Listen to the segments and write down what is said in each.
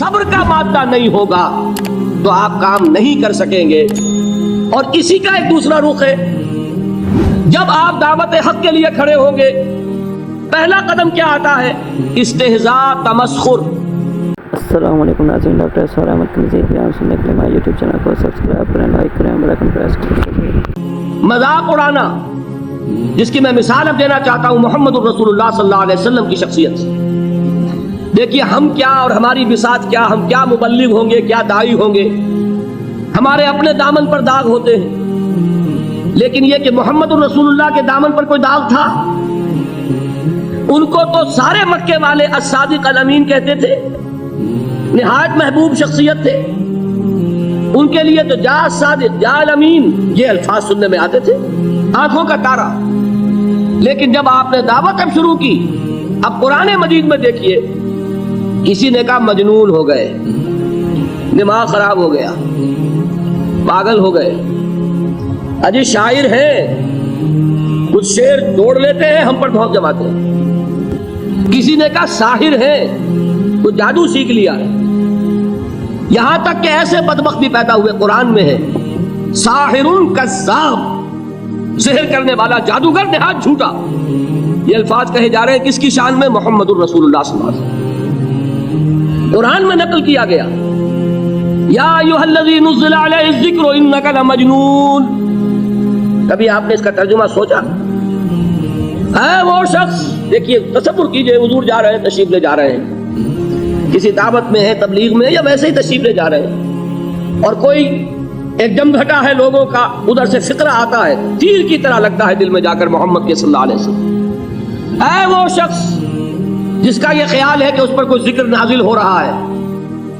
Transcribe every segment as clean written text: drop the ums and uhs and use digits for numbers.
صبر کا مادہ نہیں ہوگا تو آپ کام نہیں کر سکیں گے. اور اسی کا ایک دوسرا رخ ہے، جب آپ دعوت حق کے لیے کھڑے ہوں گے پہلا قدم کیا آتا ہے؟ استہزاء، تمسخر. السلام علیکم ناظرین، ڈاکٹر اسرار احمد کی بیان سننے کے لیے ہمارے یوٹیوب چینل کو سبسکرائب کریں، لائک کریں، بیل آئیکن پریس کریں. مذاق اڑانا، جس کی میں مثال اب دینا چاہتا ہوں محمد الرسول اللہ صلی اللہ علیہ وسلم کی شخصیت سے. دیکھیے ہم کیا اور ہماری بساط کیا، ہم کیا مبلغ ہوں گے، کیا داعی ہوں گے، ہمارے اپنے دامن پر داغ ہوتے ہیں، لیکن یہ کہ محمد الرسول اللہ کے دامن پر کوئی داغ تھا؟ ان کو تو سارے مکے والے الصادق الامین کہتے تھے، نہایت محبوب شخصیت تھے. ان کے لیے تو جا صادق، جا الامین، یہ الفاظ سننے میں آتے تھے، آنکھوں کا تارا. لیکن جب آپ نے دعوت اب شروع کی، اب قرآن مجید میں دیکھیے، کسی نے کہا مجنون ہو گئے، دماغ خراب ہو گیا، پاگل ہو گئے، اجی شاعر ہیں، کچھ شعر دوڑ لیتے ہیں، ہم پر بہت جماتے ہیں. کسی نے کہا ساحر ہیں، کچھ جادو سیکھ لیا. یہاں تک کہ ایسے بدبخت بھی پیدا ہوئے، قرآن میں ہے ساحر کذاب، سحر کرنے والا جادوگر، نہایت جھوٹا. یہ الفاظ کہے جا رہے ہیں کس کی شان میں؟ محمد الرسول اللہ صلی اللہ علیہ وسلم. قرآن میں نقل کیا گیا، یا ایھا الذی نزل علیہ الذکر انک لمجنون. کبھی آپ نے اس کا ترجمہ سوچا؟ ہے وہ شخص، دیکھیے تصور کیجئے، حضور جا رہے ہیں، تشریف لے جا رہے ہیں، کسی دعوت میں ہے، تبلیغ میں، یا ویسے ہی تشریف لے جا رہے ہیں، اور کوئی ایک جم گھٹا ہے لوگوں کا، ادھر سے فقرہ آتا ہے، تیر کی طرح لگتا ہے دل میں جا کر محمد کے صلی اللہ علیہ وسلم. ہے وہ شخص جس کا یہ خیال ہے کہ اس پر کوئی ذکر نازل ہو رہا ہے،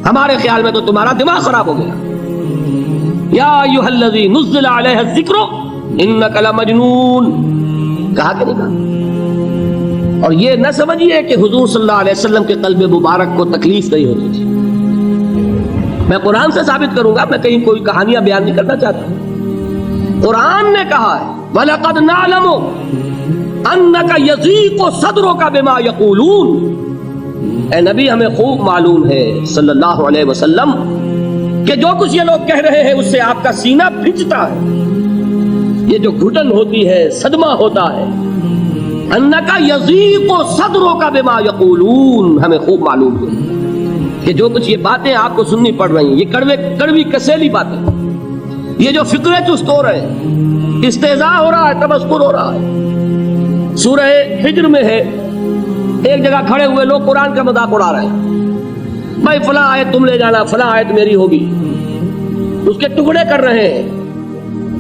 ہمارے خیال میں تو تمہارا دماغ خراب ہو گیا. یا ایھا الذی نزل علیہ الذکر انک لمجنون، کہا کہ نہیں کہا؟ اور یہ نہ سمجھیے کہ حضور صلی اللہ علیہ وسلم کے قلب مبارک کو تکلیف نہیں ہوتی تھی. میں قرآن سے ثابت کروں گا، میں کہیں کوئی کہانیاں بیان نہیں کرنا چاہتا. قرآن نے کہا ہے وَلَقَدْ نَعْلَمُ أَنَّكَ يَضِيقُ صَدْرُكَ بِمَا يَقُولُونَ. اے نبی ہمیں خوب معلوم ہے صلی اللہ علیہ وسلم کہ جو کچھ یہ لوگ کہہ رہے ہیں اس سے آپ کا سینہ بھجتا ہے، یہ جو گھٹن ہوتی ہے، صدمہ ہوتا ہے. انکا یضیق صدرک بما یقولون، ہمیں خوب معلوم ہے کہ جو کچھ یہ باتیں آپ کو سننی پڑ رہی ہیں، یہ کڑوی کسیلی باتیں، یہ جو فکرے چست ہو رہے ہیں، استہزاء ہو رہا ہے، تمسخر ہو رہا ہے. سورہ ہجر میں ہے، ایک جگہ کھڑے ہوئے لوگ قرآن کا مذاق اڑا رہے ہیں، بھائی فلاں آیت تم لے جانا، فلاں آیت میری ہوگی، اس کے ٹکڑے کر رہے ہیں،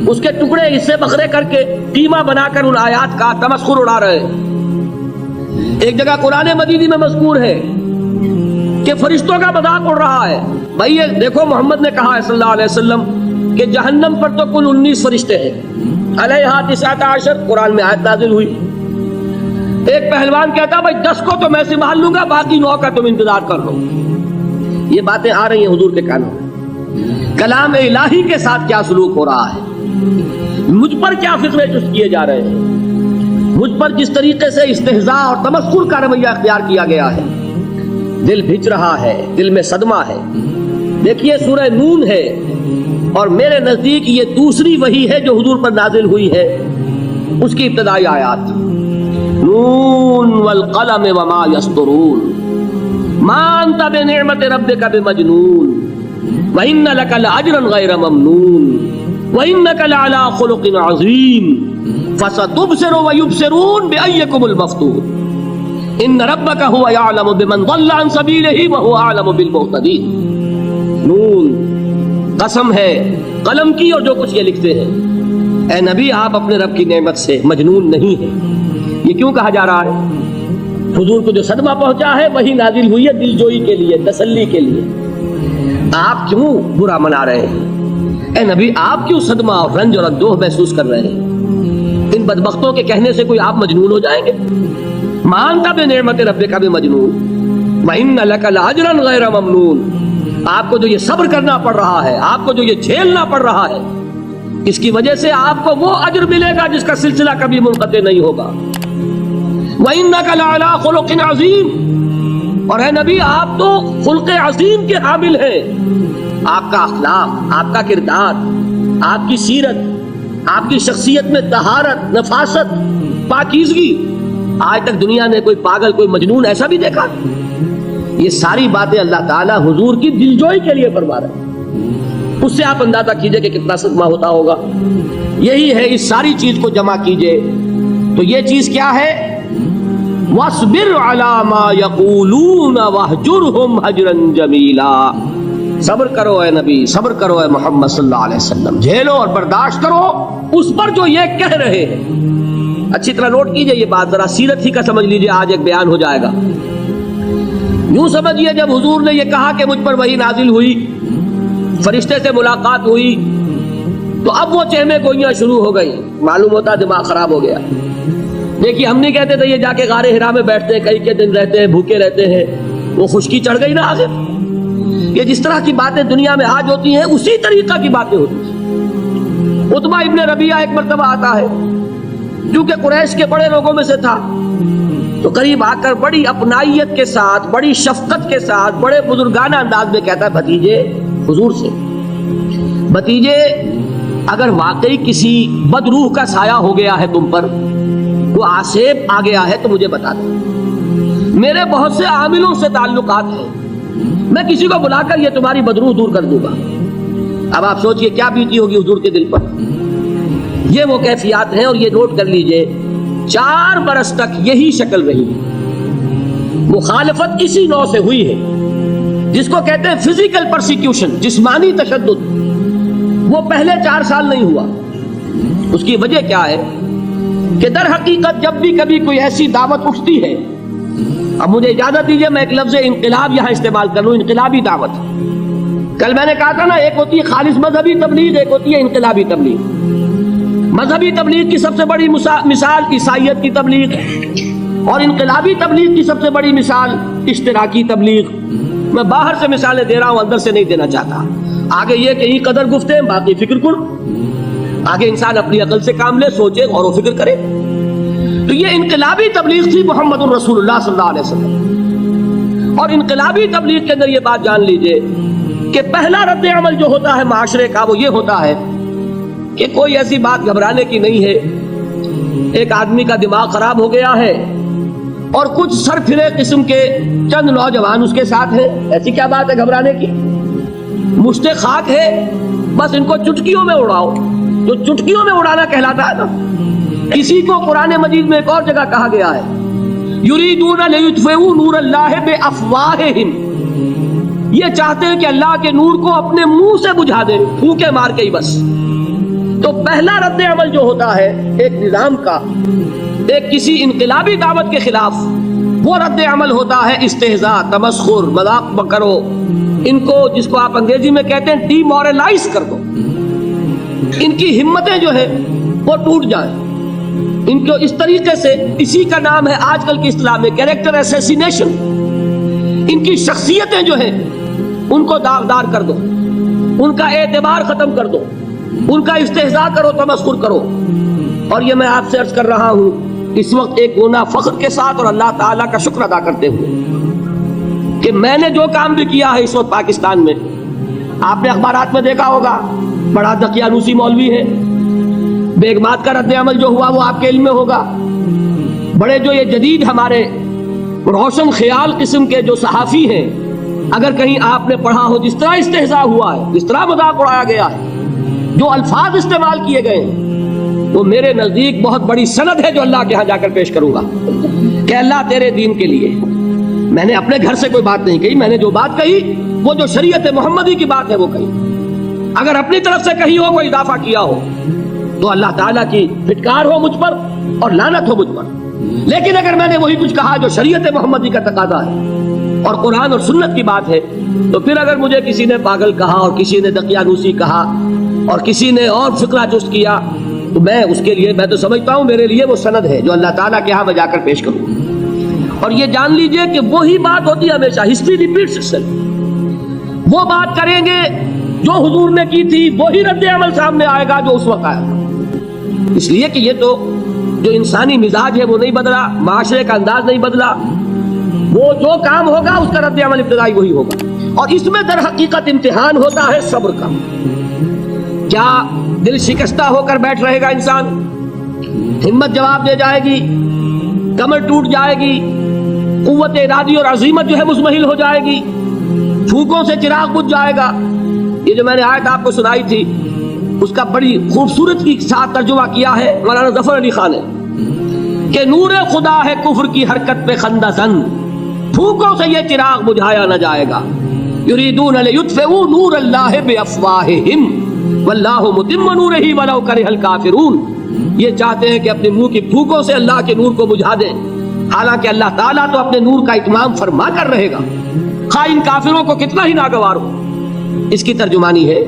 اس کے ٹکڑے حصے بکھرے کر کے قیمہ بنا کر ان آیات کا تمسخر اڑا رہے ہیں. ایک جگہ قرآن مجید میں مذکور ہے کہ فرشتوں کا مذاق اڑ رہا ہے. بھائی یہ دیکھو محمد نے کہا ہے صلی اللہ علیہ وسلم کہ جہنم پر تو کل 19 فرشتے ہیں، علیہا 19 قرآن میں آیت نازل ہوئی. ایک پہلوان کہتا بھائی 10 کو تو میں سنبھال لوں گا، باقی 9 کا تم انتظار کر لو. یہ باتیں آ رہی ہیں حضور کے کانوں میں. کلام الہی کے ساتھ کیا سلوک ہو رہا ہے، مجھ پر کیا فکرے چست کیے جا رہے ہیں، مجھ پر جس طریقے سے استہزاء اور تمسخر کا رویہ اختیار کیا گیا ہے، دل بھج رہا ہے، دل میں صدمہ ہے. دیکھیے سورہ نون ہے، اور میرے نزدیک یہ دوسری وحی ہے جو حضور پر نازل ہوئی ہے، اس کی ابتدائی آیات. نون والقلم وما یسطرون ما انت بنعمت ربک بمجنون وان لک لاجرا غیر ممنون وَإِنَّكَ لَعَلَىٰ خُلُقٍ عَظِيمٍ فَسَتُبْصِرُ وَيُبْصِرُونَ بِأَيِّكُمُ الْمَفْتُونُ إِنَّ رَبَّكَ هُوَ يَعْلَمُ بِمَنْ ضَلَّ عَنْ سَبِيلِهِ وَهُوَ أَعْلَمُ بِالْمُهْتَدِينَ. نون، قسم ہے قلم کی اور جو کچھ یہ لکھتے ہیں. اے نبی آپ اپنے رب کی نعمت سے مجنون نہیں ہیں. یہ کیوں کہا جا رہا ہے؟ حضور کو جو صدمہ پہنچا ہے وہی نازل ہوئی ہے دل جوئی کے لیے، تسلی کے لیے. آپ کیوں برا منا رہے ہیں؟ اے نبی آپ کیوں صدمہ اور رنج اور اندوہ محسوس کر رہے ہیں؟ ان بدبختوں کے کہنے سے کوئی آپ مجنون ہو جائیں گے؟ مانتا بنعمت ربک بمجنون وَإِنَّ لَكَ لَأَجْرًا غَيْرَ مَمْنُونَ. آپ کو جو یہ صبر کرنا پڑ رہا ہے، آپ کو جو یہ جھیلنا پڑ رہا ہے، اس کی وجہ سے آپ کو وہ اجر ملے گا جس کا سلسلہ کبھی منقطع نہیں ہوگا. وَإِنَّكَ لَعَلَىٰ خُلُقٍ عَظِيمٍ. اور اے نبی آپ تو خلق عظیم کے حامل ہیں. آپ کا اخلاق، آپ کا کردار، آپ کی سیرت، آپ کی شخصیت میں طہارت، نفاست، پاکیزگی، آج تک دنیا نے کوئی پاگل، کوئی مجنون ایسا بھی دیکھا؟ یہ ساری باتیں اللہ تعالیٰ حضور کی دلجوئی کے لیے فرما رہے ہیں. اس سے آپ اندازہ کیجئے کہ کتنا صدمہ ہوتا ہوگا. یہی ہے، اس ساری چیز کو جمع کیجئے تو یہ چیز کیا ہے؟ وَاصْبِرْ عَلَى مَا يَقُولُونَ وَاهْجُرْهُمْ هَجْرًا جَمِيلًا. صبر کرو اے نبی، صبر کرو اے محمد صلی اللہ علیہ وسلم، جھیلو اور برداشت کرو اس پر جو یہ کہہ رہے ہیں. اچھی طرح نوٹ کیجئے یہ بات، ذرا سیرت ہی کا سمجھ لیجئے، آج ایک بیان ہو جائے گا. یوں سمجھیے جب حضور نے یہ کہا کہ مجھ پر وحی نازل ہوئی، فرشتے سے ملاقات ہوئی، تو اب وہ چہمے گوئیاں شروع ہو گئی. معلوم ہوتا دماغ خراب ہو گیا. دیکھیے ہم نہیں کہتے تھے یہ جا کے غار حرا میں بیٹھتے ہیں، کئی کے دن رہتے ہیں، بھوکے رہتے ہیں، وہ خشکی چڑھ گئی نا. آخر یہ جس طرح کی باتیں دنیا میں آج ہوتی ہیں اسی طریقہ کی باتیں ہوتی ہیں. عتبہ ابن ربیعہ ایک مرتبہ آتا ہے، کیونکہ قریش کے بڑے لوگوں میں سے تھا، تو قریب آ کر بڑی اپنائیت کے ساتھ، بڑی شفقت کے ساتھ، بڑے بزرگانہ انداز میں کہتا ہے بھتیجے، حضور سے، بھتیجے اگر واقعی کسی بدروح کا سایہ ہو گیا ہے تم پر، وہ آسیب آ گیا ہے تو مجھے بتا دو. میرے بہت سے عاملوں سے تعلقات ہیں، میں کسی کو بلا کر یہ تمہاری بدروح دور کر دوں گا. اب آپ سوچئے کیا بیتی ہوگی حضور کے دل پر. یہ وہ کیفیات ہیں، اور یہ نوٹ کر لیجئے 4 برس تک یہی شکل رہی. مخالفت اسی نوع سے ہوئی ہے جس کو کہتے ہیں فزیکل پرسیکیوشن، جسمانی تشدد. وہ پہلے 4 سال نہیں ہوا. اس کی وجہ کیا ہے کہ در حقیقت جب بھی کبھی کوئی ایسی دعوت اٹھتی ہے، اب مجھے اجازت دیجئے میں ایک لفظ انقلاب یہاں استعمال کر لوں، انقلابی دعوت. کل میں نے کہا تھا نا، ایک ہوتی ہے خالص مذہبی تبلیغ، ایک ہوتی ہے انقلابی تبلیغ. مذہبی تبلیغ کی سب سے بڑی مثال عیسائیت کی تبلیغ ہے، اور انقلابی تبلیغ کی سب سے بڑی مثال اشتراکی تبلیغ. میں باہر سے مثالیں دے رہا ہوں، اندر سے نہیں دینا چاہتا. آگے یہ کہ یہ قدر گفتیں، باقی فکر کن. آگے انسان اپنی عقل سے کام لے، سوچے، غور و فکر کرے. تو یہ انقلابی تبلیغ تھی محمد الرسول اللہ صلی اللہ علیہ وسلم. اور انقلابی تبلیغ کے اندر یہ بات جان لیجئے کہ پہلا رد عمل جو ہوتا ہے معاشرے کا وہ یہ ہوتا ہے کہ کوئی ایسی بات گھبرانے کی نہیں ہے. ایک آدمی کا دماغ خراب ہو گیا ہے اور کچھ سر پھرے قسم کے چند نوجوان اس کے ساتھ ہیں، ایسی کیا بات ہے گھبرانے کی؟ مشت خاک ہے، بس ان کو چٹکیوں میں اڑاؤ. جو چٹکیوں میں اڑانا کہلاتا ہے نا، اسی کو قرآن مجید میں ایک اور جگہ کہا گیا ہے، یریدون لیطفئوا نور اللہ بافواہہم. یہ چاہتے ہیں کہ اللہ کے نور کو اپنے منہ سے بجھا دیں، پھونکے مار کے ہی بس. تو پہلا رد عمل جو ہوتا ہے ایک نظام کا، ایک کسی انقلابی دعوت کے خلاف، وہ رد عمل ہوتا ہے استہزاء، تمسخر، مذاق کرو. ان کو، جس کو آپ انگریزی میں کہتے ہیں ڈی مورلائز کر دو. ان کی ہمتیں جو ہے وہ ٹوٹ جائیں. ان کو اس طریقے سے، اسی کا نام ہے آج کل کی اصطلاح میں کیریکٹر اسیسینیشن. ان کی شخصیتیں جو ہیں ان کو داغدار کر دو، ان کا اعتبار ختم کر دو، ان کا استہزاء کرو، تمسخر کرو. اور یہ میں آپ سے عرض کر رہا ہوں اس وقت ایک گونا فخر کے ساتھ اور اللہ تعالیٰ کا شکر ادا کرتے ہوئے کہ میں نے جو کام بھی کیا ہے اس وقت پاکستان میں، آپ نے اخبارات میں دیکھا ہوگا، بڑا دقیانوسی مولوی ہے. بیگمات کا رد عمل جو ہوا وہ آپ کے علم میں ہوگا. بڑے جو یہ جدید ہمارے روشن خیال قسم کے جو صحافی ہیں، اگر کہیں آپ نے پڑھا ہو جس طرح استہزاء ہوا ہے، جس طرح مذاق اڑایا گیا ہے، جو الفاظ استعمال کیے گئے ہیں، وہ میرے نزدیک بہت بڑی سند ہے جو اللہ کے ہاں جا کر پیش کروں گا کہ اللہ تیرے دین کے لیے. میں نے اپنے گھر سے کوئی بات نہیں کہی، میں نے جو بات کہی وہ جو شریعت محمدی کی بات ہے وہ کہی. اگر اپنی طرف سے کہی ہو، کوئی اضافہ کیا ہو، تو اللہ تعالیٰ کی پھٹکار ہو مجھ پر اور لعنت ہو مجھ پر. لیکن اگر میں نے وہی کچھ کہا جو شریعت محمدی کا تقاضا ہے اور قرآن اور سنت کی بات ہے، تو پھر اگر مجھے کسی نے پاگل کہا اور کسی نے دقیانوسی کہا اور کسی نے اور فقرہ چست کیا، تو میں اس کے لیے، میں تو سمجھتا ہوں میرے لیے وہ سند ہے جو اللہ تعالیٰ کے ہاں میں جا کر پیش کروں. اور یہ جان لیجئے کہ وہی بات ہوتی ہے ہمیشہ، ہسٹری ریپیٹس اٹسیلف. وہ بات کریں گے جو حضور نے کی تھی، وہی رد عمل سامنے آئے گا جو اس وقت آیا تھا. اس لیے کہ یہ تو جو انسانی مزاج ہے وہ نہیں بدلا، معاشرے کا انداز نہیں بدلا، وہ جو کام ہوگا اس کا رد عمل ابتدائی وہی ہوگا. اور اس میں در حقیقت امتحان ہوتا ہے صبر کا. کیا دل شکستہ ہو کر بیٹھ رہے گا انسان؟ ہمت جواب دے جائے گی، کمر ٹوٹ جائے گی، قوت ارادی اور عزیمت جو ہے مزمحل ہو جائے گی، پھوکوں سے چراغ بجھ جائے گا. یہ جو میں نے آیت آپ کو سنائی تھی اس کا بڑی خوبصورت کے ساتھ ترجمہ کیا ہے مولانا ظفر علی خان نے کہ نور خدا ہے کفر کی حرکت پہ خندہ زن، پھوکوں سے یہ چراغ بجھایا نہ جائے گا. یریدون لیطفئوا نور اللہ بافواہہم واللہ متم نورہ ولو کرہ الکافرون. یہ چاہتے ہیں کہ اپنے منہ کی پھوکوں سے اللہ کے نور کو بجھا دیں، حالانکہ اللہ تعالیٰ تو اپنے نور کا اتمام فرما کر رہے گا، خواہ ان کافروں کو کتنا ہی ناگوار ہو. اس کی ترجمانی ہے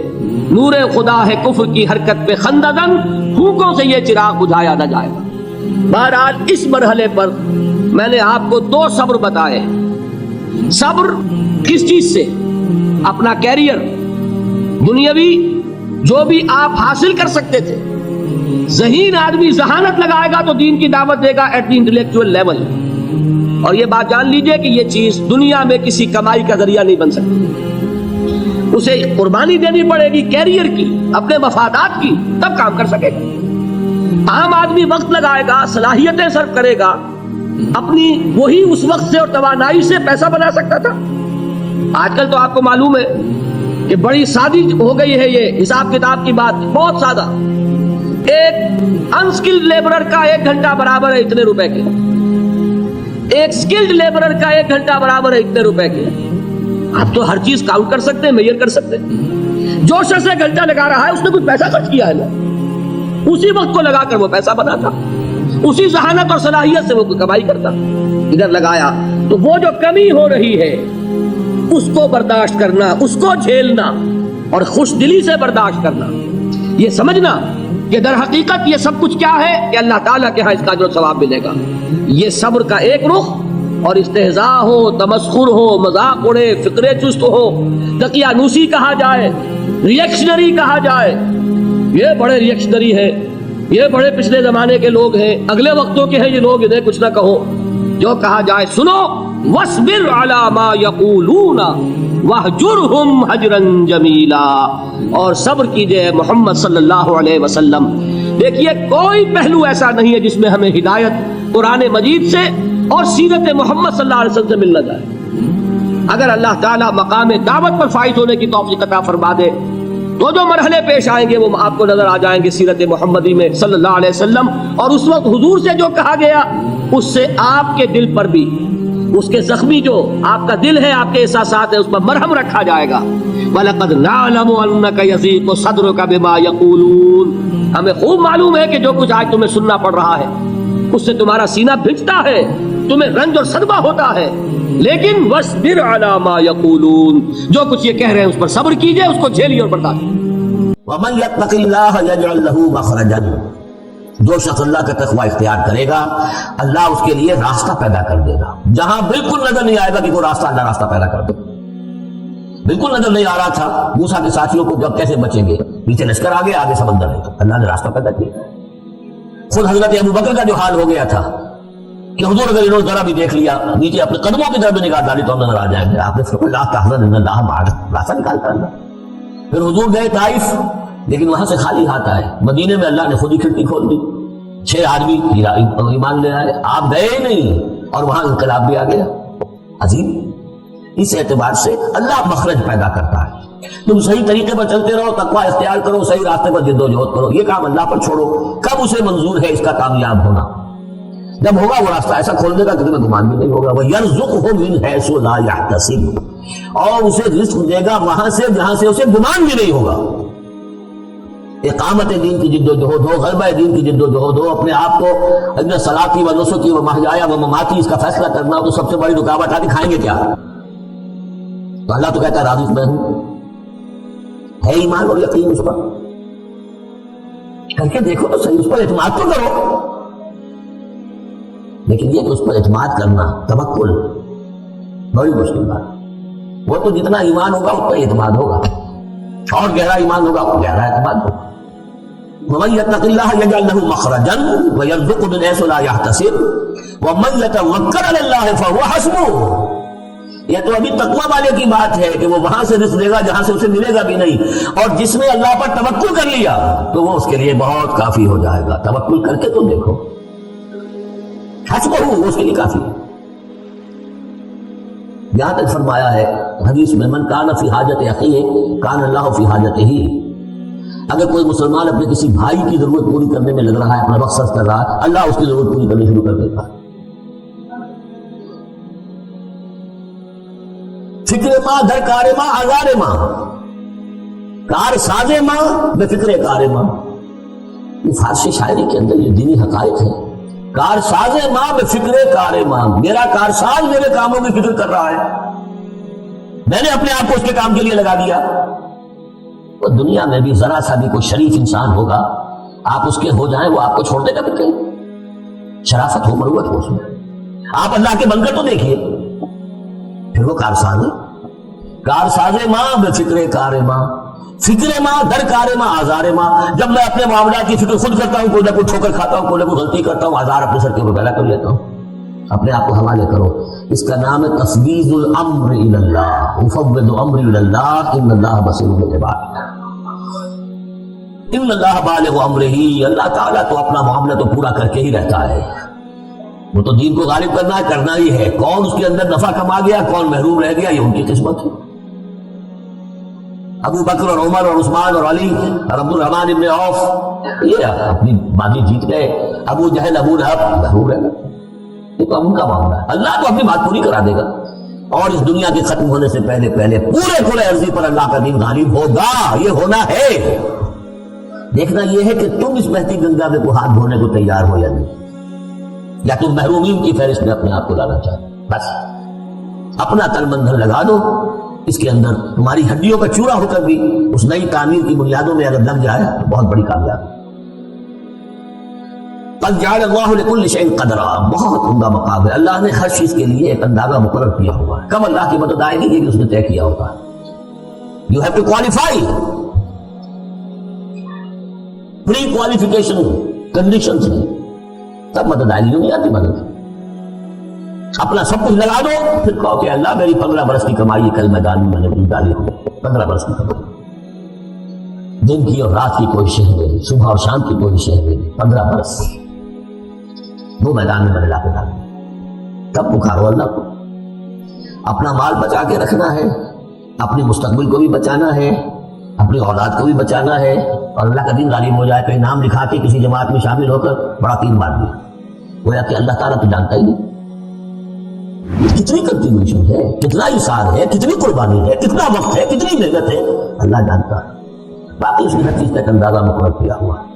نور خدا ہے کفر کی حرکت پہ خندہ زن، پھوکوں سے یہ چراغ بجھایا نہ جائے گا. بہرحال اس مرحلے پر میں نے آپ کو 2 صبر بتائے. صبر کس چیز سے؟ اپنا کیریئر دنیاوی جو بھی آپ حاصل کر سکتے تھے. ذہین آدمی ذہانت لگائے گا تو دین کی دعوت دے گا ایٹ دی انٹلیکچوئل لیول. اور یہ بات جان لیجئے کہ یہ چیز دنیا میں کسی کمائی کا ذریعہ نہیں بن سکتی. اسے قربانی دینی پڑے گی کیریئر کی، اپنے مفادات کی، تب کام کر سکے گا. عام آدمی وقت لگائے گا، صلاحیتیں صرف کرے گا، اپنی وہی اس وقت سے اور توانائی سے پیسہ بنا سکتا تھا. آج کل تو آپ کو معلوم ہے کہ بڑی سادی ہو گئی ہے یہ حساب کتاب کی بات، بہت سادہ. ایک انسکلڈ لیبرر کا 1 گھنٹہ برابر ہے اتنے روپے کے، ایک سکلڈ لیبرر کا 1 گھنٹہ برابر ہے اتنے روپے کے. آپ تو ہر چیز کاؤنٹ کر سکتے ہیں، میئر کر سکتے ہیں. جو شخص 1 گھنٹہ لگا رہا ہے اس نے کچھ پیسہ خرچ کیا ہے نا، اسی وقت کو لگا کر وہ پیسہ بناتا، اسی ذہانت اور صلاحیت سے وہ کمائی کرتا. ادھر لگایا تو وہ جو کمی ہو رہی ہے اس کو برداشت کرنا، اس کو جھیلنا اور خوش دلی سے برداشت کرنا. یہ سمجھنا کہ در حقیقت یہ سب کچھ کیا ہے کہ اللہ تعالیٰ کے ہاں اس کا جو ثواب ملے گا. یہ صبر کا ایک رخ. اور استہزاء ہو، تمسخر ہو، مذاق اڑے، فکرے چست ہو، دقیانوسی کہا جائے، ریئیکشنری کہا جائے، یہ بڑے ریئیکشنری ہیں، یہ بڑے پچھلے زمانے کے لوگ ہیں، اگلے وقتوں کے ہیں یہ لوگ، انہیں کچھ نہ کہو. جو کہا جائے سنو. وَاصْبِرْ عَلَى مَا يَقُولُونَ وَاهْجُرْهُمْ حَجْرًا جَمِيلًا. اور صبر کیجئے محمد صلی اللہ علیہ وسلم. دیکھیے کوئی پہلو ایسا نہیں ہے جس میں ہمیں ہدایت قرآن مجید سے اور سیرت محمد صلی اللہ علیہ وسلم سے مل نہ جائے. اگر اللہ تعالیٰ مقام دعوت پر فائز ہونے کی توفیق عطا فرما دے تو جو مرحلے پیش آئیں گے وہ آپ کو نظر آ جائیں گے سیرت محمدی میں صلی اللہ علیہ وسلم. اور اس وقت حضور سے جو کہا گیا اس سے آپ کے دل پر بھی، اس کے زخمی جو آپ کا دل ہے، آپ کے احساسات ہیں، اس پر مرہم رکھا جائے گا. وَلَقَدْ نَعْلَمُ أَنَّكَ يَضِيقُ صَدْرُكَ بِمَا يَقُولُونَ. ہمیں خوب معلوم ہے کہ جو کچھ آج تمہیں سننا پڑ رہا ہے اس سے تمہارا سینہ بھجتا ہے، تمہیں رنج اور صدمہ ہوتا ہے. لیکن وَاصْبِرْ عَلَى مَا يَقُولُونَ، جو کچھ یہ کہہ رہے ہیں اس پر صبر کیجئے، اس کو جھیلیے اور برداشت کیجئے. وَمَنْ يَتَّقِ اللَّهَ يَجْعَلْ لَهُ مَخْرَجًا. جو شخص اللہ کا تقوی اختیار کرے گا اللہ اس کے لیے راستہ پیدا کر دے گا. جہاں بالکل نظر نہیں آئے گا کہ کوئی راستہ، اللہ راستہ پیدا کر دے. بالکل نظر نہیں آ رہا تھا موسیٰ کے ساتھیوں کو جب کیسے بچیں گے، پیچھے لشکر آگے، آگے سمندر ہے، اللہ نے راستہ پیدا کیا. خود حضرت ابوبکر کا جو حال ہو گیا تھا کہ حضور اگر انہوں نے ذرا بھی دیکھ لیا نیچے اپنے قدموں کی طرف نگاہ ڈالی تو ہم نظر آ جائیں گے. آپ نے فرمایا لا تحزن ان اللہ معنا، راستہ نکالتا اللہ. پھر حضور گئے طائف، لیکن وہاں سے خالی ہاتھ آئے. مدینے میں اللہ نے خود ہی کھڑکی کھول دی، 6 آدمی ایمان لے آئے. آپ گئے نہیں اور وہاں انقلاب بھی آ گیا. عظیم. اس اعتبار سے اللہ مخرج پیدا کرتا ہے. تم صحیح طریقے پر چلتے رہو، تقوی اختیار کرو، صحیح راستے پر جد و جہد کرو. یہ کام اللہ پر چھوڑو. کب اسے منظور ہے اس کا کامیاب ہونا؟ جب ہوگا وہ راستہ ایسا کھول دے گا کہ تمہیں گمان بھی نہیں ہوگا. وَيَرْزُقْهُ مِنْ حَيْثُ لَا يَحْتَسِبُ، اور اسے رزق دے گا وہاں سے جہاں سے اسے گمان بھی نہیں ہوگا. اقامت دین کی جد و جہد ہو، غلبہ دین کی جد و جہد ہو، اپنے آپ کو اپنے صلاتی و نسکی و محیایا و مماتی اس کا فیصلہ کرنا ہو تو سب سے بڑی رکاوٹ آتی کھائیں گے کیا؟ تو اللہ تو کہتا ہے راضی میں ہوں. ہے ایمان اور یقین اس پر، کر کے دیکھو تو صحیح، اس پر اعتماد تو کرو. لیکن یہ کہ اس پر اعتماد کرنا، توکل، بڑی مشکل بات. وہ تو جتنا ایمان ہوگا اتنا اعتماد ہوگا، اور گہرا ایمان ہوگا تو گہرا اعتماد ہوگا. ومن يتق الله يجعل له مخرجا ويرزقه من حيث لا يحتسب ومن يتوکل علی اللہ فهو حسبه. یہ تو ابھی تقوی والے کی بات ہے کہ وہ وہاں سے رزق دے گا جہاں سے اسے ملے گا بھی نہیں، اور جس نے اللہ پر توکل کر لیا تو وہ اس کے لیے بہت کافی ہو جائے گا. توکل کر کے تو دیکھو، حسبہ وہ اس کے لیے کافی ہے. یہاں تک فرمایا ہے حدیث میں من کان فی حاجت اخیہ کان اللہ فی حاجتہ. اگر کوئی مسلمان اپنے کسی بھائی کی ضرورت پوری کرنے میں لگ رہا ہے، اپنا وقت صرف کر رہا ہے، اللہ اس کی ضرورت پوری کرنی شروع کر دیتا ہے. فکر ماں در کار ماں آزار ماں، کار ساز ماں بے فکر کار ماں. یہ فارسی شاعری کے اندر یہ دینی حقائق ہے. کار ساز ماں بے فکر کار ماں، میرا کار ساز میرے کاموں کی فکر کر رہا ہے، میں نے اپنے آپ کو اس کے کام کے لیے لگا دیا. تو دنیا میں بھی ذرا سا بھی کوئی شریف انسان ہوگا، آپ اس کے ہو جائیں وہ آپ کو چھوڑ دے گا پھر کہیں؟ شرافت ہو، مروت ہو اس میں. آپ اللہ کے بن کر تو دیکھیے، پھر وہ کارساز ہے. کارساز ماں بے فکر کار ماں، فکر ماں در کار ماں آزار ماں. جب میں اپنے معاملات کی فکر خود کرتا ہوں، کوئی نہ کوئی ٹھوکر کھاتا ہوں، کوئی نہ کوئی غلطی کرتا ہوں، آزار اپنے سر کے اوپر پیدا کر لیتا ہوں. اپنے آپ کو حوالے کرو. اس کا نام ہے تفویض الامر الی اللہ. افوض امری الی اللہ ان اللہ بصیر بالعباد. ان اللہ بالغ امرہ، اللہ تعالیٰ تو اپنا معاملہ تو پورا کر کے ہی رہتا ہے. وہ تو دین کو غالب کرنا ہے، کرنا ہی ہے. کون اس کے اندر نفع کما گیا، کون محروم رہ گیا، یہ ان کی قسمت ہے. ابو بکر اور عمر اور عثمان اور علی اور عبد الرحمن ابن عوف یہ اپنی بازی جیت گئے. ابو جہل ابو لہب محروم رہ گئے. یہ تو ان کا معاملہ ہے. اللہ تو اپنی بات پوری کرا دے گا، اور اس دنیا کے ختم ہونے سے پہلے پہلے پورے کھلے عرضی پر اللہ کا دین غالب ہوگا. یہ ہونا ہے. دیکھنا یہ ہے کہ تم اس بہتی گنگا میں کو ہاتھ دھونے کو تیار ہو یا نہیں، یا تم محرومین کی فہرست میں اپنے آپ کو لانا چاہتے. بس اپنا تن بندھن لگا دو. اس کے اندر تمہاری ہڈیوں کا چورا ہو کر بھی اس نئی تعمیر کی بنیادوں میں اگر لگ جائے تو بہت بڑی کامیابی. قد جعل اللہ لکل شیء قدرا، بہت عمدہ مقام ہے. اللہ نے ہر چیز کے لیے ایک اندازہ مقرر کیا ہوا ہے. کب اللہ کی مدد آئے گی یہ بھی اس نے طے کیا ہوگا. You have to qualify. Pre qualification conditions ہیں، تب مدد آئے گی. نہیں آتی مدد. اپنا سب کچھ لگا دو، پھر کہو کہ اللہ میری 15 برس کی کمائی کل میدان میں نے ڈالی ہو. 15 برس کی کمائی، دن کی اور رات کی کوششیں ہیں میری، صبح اور شام کی کوششیں ہیں میری. 15 برس وہ میدان میں نے لا کے ڈال دیا. تب پکارو اللہ کو. اپنا مال بچا کے رکھنا ہے، اپنے مستقبل کو بھی بچانا ہے، اپنی اولاد کو بھی بچانا ہے. اور اللہ کا دین غالب ہو جائے کہیں نام لکھا کے کسی جماعت میں شامل ہو کر بڑا تین مار دیا. گویا کہ اللہ تعالیٰ تو جانتا ہی نہیں کتنی کنٹریبیوشن ہے، کتنا احسان ہے، کتنی قربانی ہے، کتنا وقت ہے، کتنی محنت ہے. اللہ جانتا ہے. باقی اس نے ہر چیز کا ایک اندازہ مقرر کیا ہوا ہے.